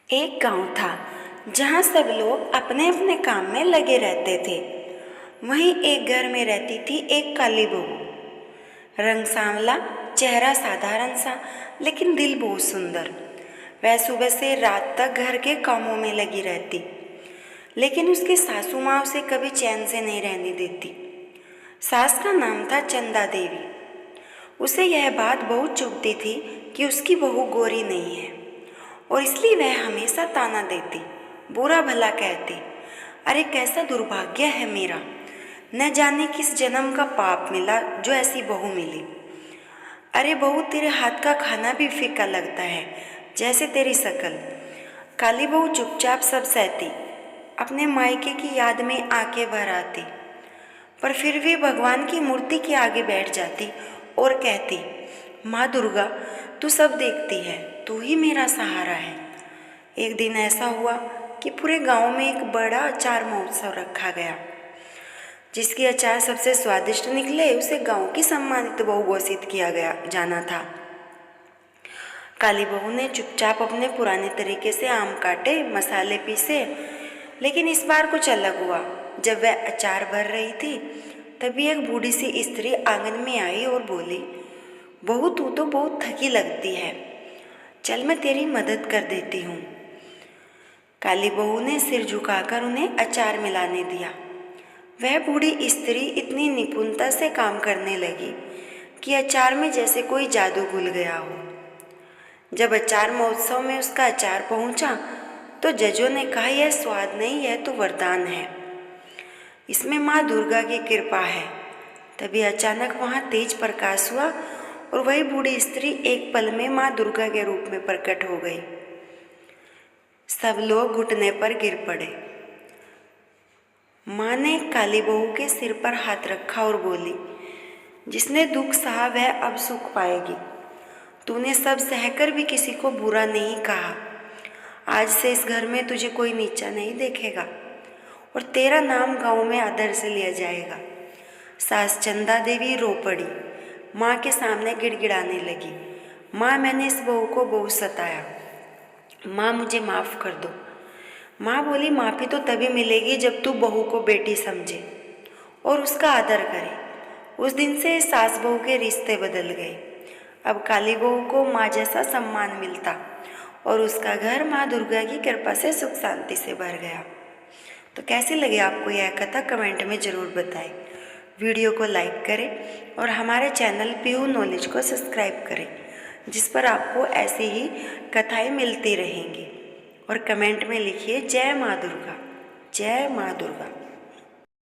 एक गांव था जहां सब लोग अपने अपने काम में लगे रहते थे। वहीं एक घर में रहती थी एक काली बहू। रंग सांवला, चेहरा साधारण सा, लेकिन दिल बहुत सुंदर। वह सुबह से रात तक घर के कामों में लगी रहती, लेकिन उसकी सासू माँ उसे कभी चैन से नहीं रहने देती। सास का नाम था चंदा देवी। उसे यह बात बहुत चुभती थी कि उसकी बहू गोरी नहीं है, और इसलिए वह हमेशा ताना देती, बुरा भला कहती। अरे कैसा दुर्भाग्य है मेरा, न जाने किस जन्म का पाप मिला जो ऐसी बहू मिली। अरे बहू, तेरे हाथ का खाना भी फीका लगता है जैसे तेरी शक्ल। काली बहू चुपचाप सब सहती, अपने मायके की याद में आंखें भर आती, पर फिर भी भगवान की मूर्ति के आगे बैठ जाती और कहती, माँ दुर्गा, तू सब देखती है, तू ही मेरा सहारा है। एक दिन ऐसा हुआ कि पूरे गांव में एक बड़ा अचार महोत्सव रखा गया। जिसकी अचार सबसे स्वादिष्ट निकले उसे गांव की सम्मानित बहू घोषित किया गया जाना था। काली बहू ने चुपचाप अपने पुराने तरीके से आम काटे, मसाले पीसे, लेकिन इस बार कुछ अलग हुआ। जब वह अचार भर रही थी, तभी एक बूढ़ी सी स्त्री आंगन में आई और बोली, बहू तू तो बहुत थकी लगती है, चल मैं तेरी मदद कर देती हूँ। काली बहू ने सिर झुकाकर उन्हें अचार मिलाने दिया। वह बूढ़ी स्त्री इतनी निपुणता से काम करने लगी कि अचार में जैसे कोई जादू घुल गया हो। जब अचार महोत्सव में उसका अचार पहुंचा तो जजों ने कहा, यह स्वाद नहीं, यह तो वरदान है, इसमें माँ दुर्गा की कृपा है। तभी अचानक वहाँ तेज प्रकाश हुआ और वही बूढ़ी स्त्री एक पल में माँ दुर्गा के रूप में प्रकट हो गई। सब लोग घुटने पर गिर पड़े। माँ ने काली बहू के सिर पर हाथ रखा और बोली, जिसने दुख सहा वह अब सुख पाएगी। तूने सब सहकर भी किसी को बुरा नहीं कहा। आज से इस घर में तुझे कोई नीचा नहीं देखेगा और तेरा नाम गांव में आदर से लिया जाएगा। सास चंदा देवी रो पड़ी, माँ के सामने गिड़गिड़ाने लगी, माँ मैंने इस बहू को बहुत सताया, माँ मुझे माफ़ कर दो। माँ बोली, माफ़ी तो तभी मिलेगी जब तू बहू को बेटी समझे और उसका आदर करे। उस दिन से सास बहू के रिश्ते बदल गए। अब काली बहू को माँ जैसा सम्मान मिलता और उसका घर माँ दुर्गा की कृपा से सुख शांति से भर गया। तो कैसी लगी आपको यह कथा, कमेंट में ज़रूर बताएं। वीडियो को लाइक करें और हमारे चैनल पीहू नॉलेज को सब्सक्राइब करें, जिस पर आपको ऐसी ही कथाएं मिलती रहेंगी। और कमेंट में लिखिए, जय माँ दुर्गा, जय माँ दुर्गा।